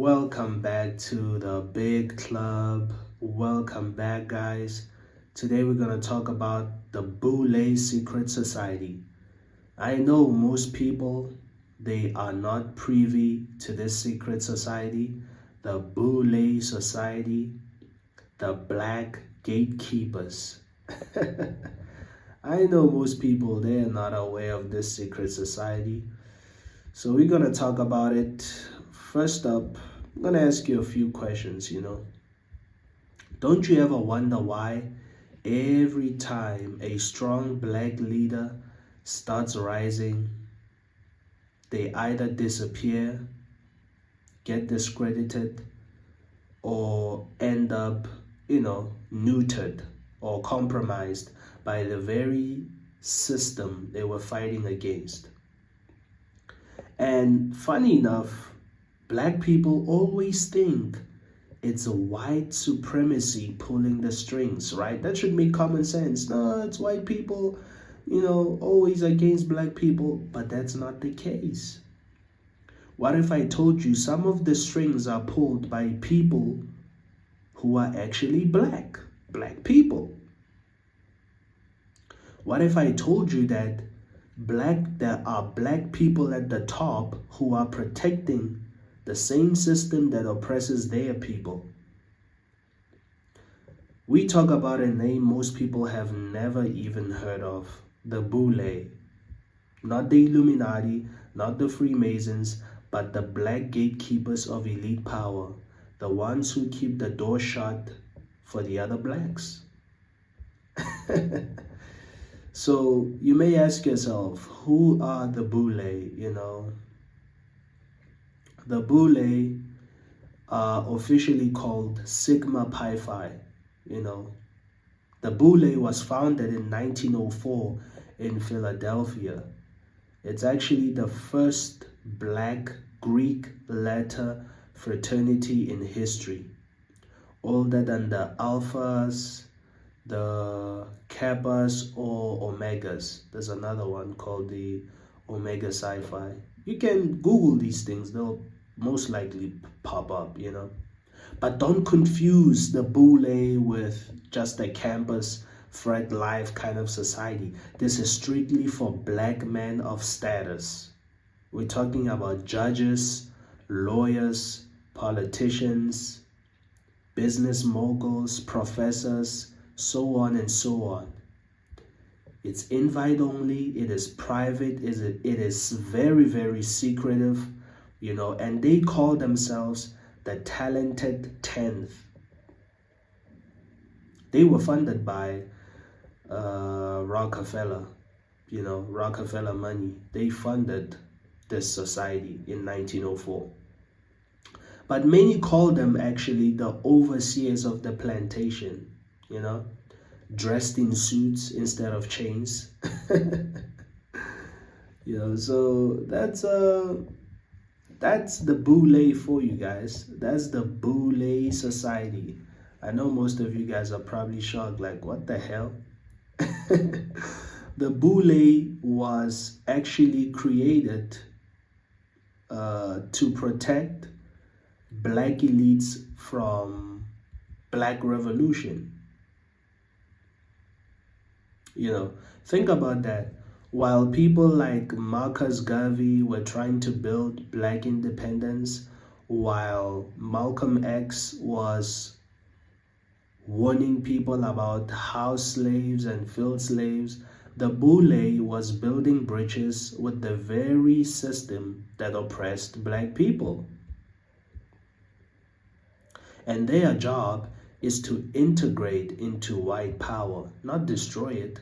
Welcome back to the big club. Welcome back, guys. Today we're going to talk about the Boule secret society. I know most people they are not privy to this secret society, the Boule society, the Black Gatekeepers. I know most people they are not aware of this secret society. So we're going to talk about it. First up, I'm going to ask you a few questions. Don't you ever wonder why every time a strong black leader starts rising, they either disappear, get discredited, or end up, neutered or compromised by the very system they were fighting against? And funny enough, black people always think it's a white supremacy pulling the strings, right? That should make common sense. No, it's white people, always against black people, but that's not the case. What if I told you some of the strings are pulled by people who are actually black people? What if I told you that there are black people at the top who are protecting the same system that oppresses their people? We talk about a name most people have never even heard of, the Boule. Not the Illuminati, not the Freemasons, but the black gatekeepers of elite power, the ones who keep the door shut for the other blacks. So you may ask yourself, who are the Boule? The Boule are officially called Sigma Pi Phi. The Boule was founded in 1904 in Philadelphia. It's actually the first black Greek letter fraternity in history, older than the Alphas, the Kappas, or Omegas. There's another one called the Omega Psi-Phi. You can Google these things, they'll most likely pop up. But don't confuse the Boule with just a campus frat life kind of society. This is strictly for black men of status. We're talking about judges, lawyers, politicians, business moguls, professors, so on and so on. It's invite only, it is private, it is very, very secretive, and they call themselves the talented 10th. They were funded by Rockefeller, Rockefeller money. They funded this society in 1904. But many call them actually the overseers of the plantation, dressed in suits instead of chains. So that's the Boule for you guys. That's the Boule society. I know most of you guys are probably shocked, like, what the hell? The Boule was actually created to protect black elites from black revolution. Think about that. While people like Marcus Garvey were trying to build black independence, while Malcolm X was warning people about house slaves and field slaves, the Boule was building bridges with the very system that oppressed black people. And their job is to integrate into white power, not destroy it.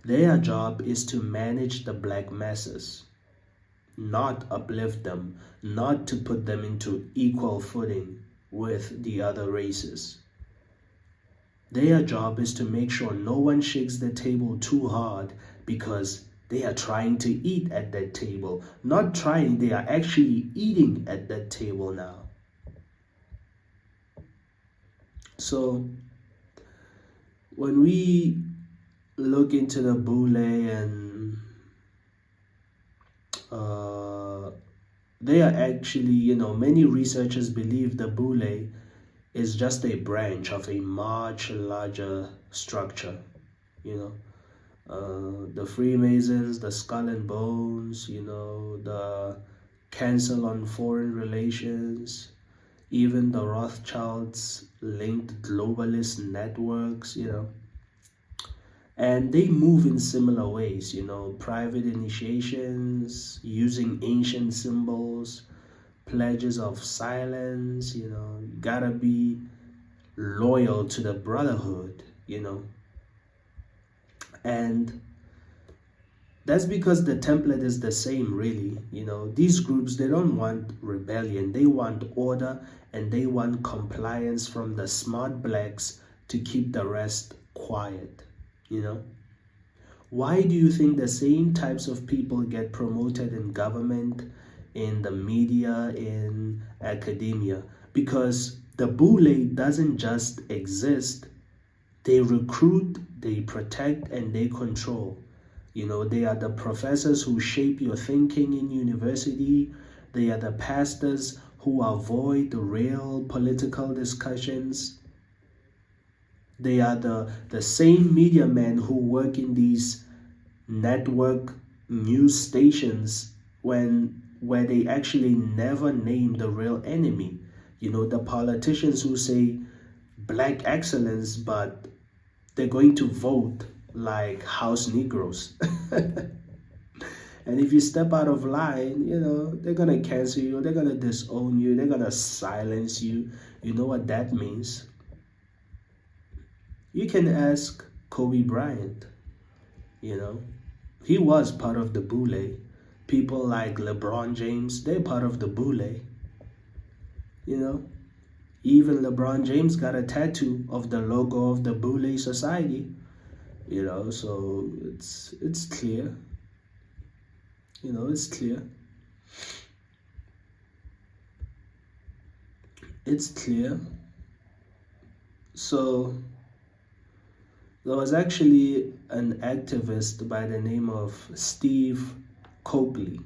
Their job is to manage the black masses, not uplift them, not to put them into equal footing with the other races. Their job is to make sure no one shakes the table too hard because they are trying to eat at that table. Not trying, they are actually eating at that table now. So when we look into the Boule and They are actually, many researchers believe the Boule is just a branch of a much larger structure, you know. The Freemasons, the Skull and Bones, the Council on Foreign Relations, even the Rothschilds linked globalist networks, and they move in similar ways, private initiations, using ancient symbols, pledges of silence, gotta be loyal to the brotherhood, and that's because the template is the same, really. These groups, they don't want rebellion, they want order, and they want compliance from the smart blacks to keep the rest quiet, you know. Why do you think the same types of people get promoted in government, in the media, in academia? Because the Boule doesn't just exist, they recruit, they protect, and they control. They are the professors who shape your thinking in university. They are the pastors who avoid the real political discussions. They are the same media men who work in these network news stations where they actually never name the real enemy. The politicians who say black excellence, but they're going to vote like house Negroes. And if you step out of line, they're gonna cancel you, they're gonna disown you, they're gonna silence you. You know what that means? You can ask Kobe Bryant, you know. He was part of the Boule. People like LeBron James, they're part of the Boule, you know. Even LeBron James got a tattoo of the logo of the Boule Society, so it's clear. It's clear. It's clear. So there was actually an activist by the name of Steve Coakley.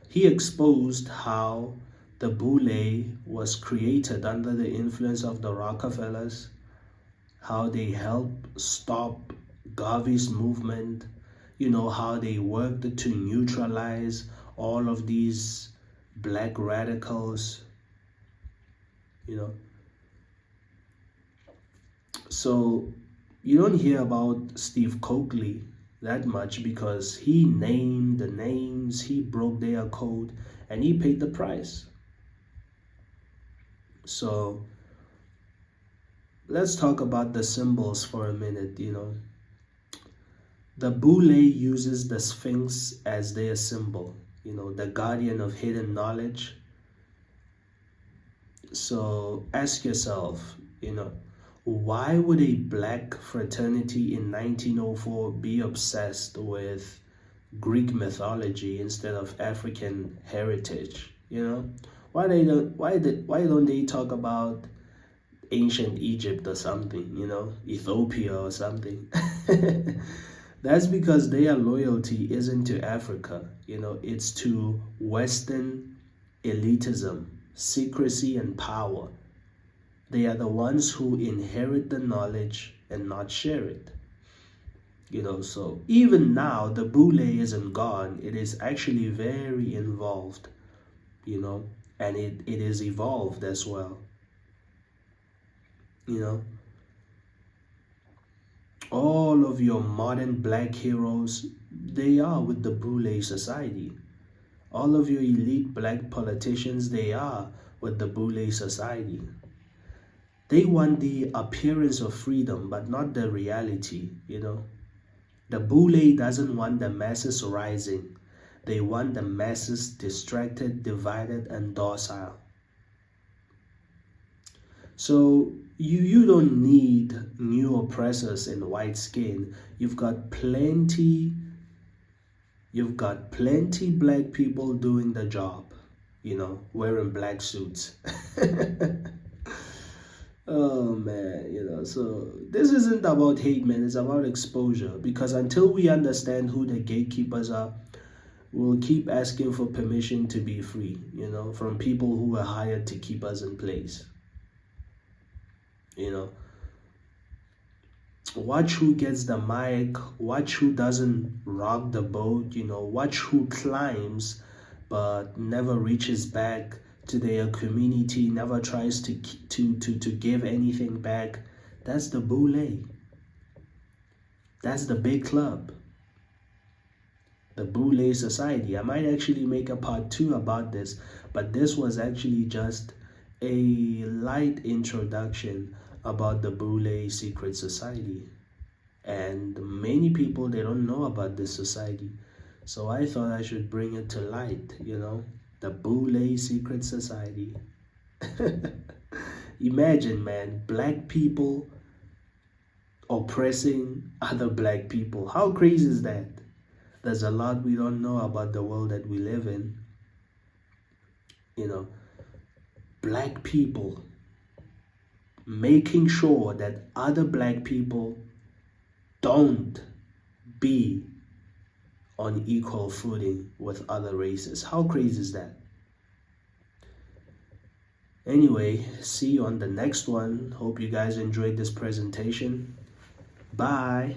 He exposed how the Boule was created under the influence of the Rockefellers, how they helped stop Garvey's movement, how they worked to neutralize all of these black radicals, you know. So you don't hear about Steve Coakley that much because he named the names, he broke their code, and he paid the price. So let's talk about the symbols for a minute, The Boule uses the Sphinx as their symbol, the guardian of hidden knowledge. So ask yourself, why would a black fraternity in 1904 be obsessed with Greek mythology instead of African heritage? Why don't they talk about ancient Egypt or something, Ethiopia or something? That's because their loyalty isn't to Africa, it's to Western elitism, secrecy, and power. They are the ones who inherit the knowledge and not share it. So even now, the Boule isn't gone. It is actually very involved, and it is evolved as well. All of your modern black heroes, they are with the Boule Society. All of your elite black politicians, they are with the Boule Society. They want the appearance of freedom, but not the reality, The Boule doesn't want the masses rising. They want the masses distracted, divided, and docile. So you don't need new oppressors in white skin. You've got plenty black people doing the job, wearing black suits. Oh man, so this isn't about hate, man, it's about exposure. Because until we understand who the gatekeepers are, we'll keep asking for permission to be free, from people who were hired to keep us in place. You know, watch who gets the mic, watch who doesn't rock the boat, watch who climbs but never reaches back to their community, never tries to give anything back. That's the Boule. That's the big club. The Boule Society. I might actually make a part 2 about this, but this was actually just a light introduction about the Boule secret society. And many people, they don't know about this society. So I thought I should bring it to light, the Boule secret society. Imagine, man, black people oppressing other black people. How crazy is that? There's a lot we don't know about the world that we live in. Black people making sure that other black people don't be on equal footing with other races. How crazy is that? Anyway, see you on the next one. Hope you guys enjoyed this presentation. Bye.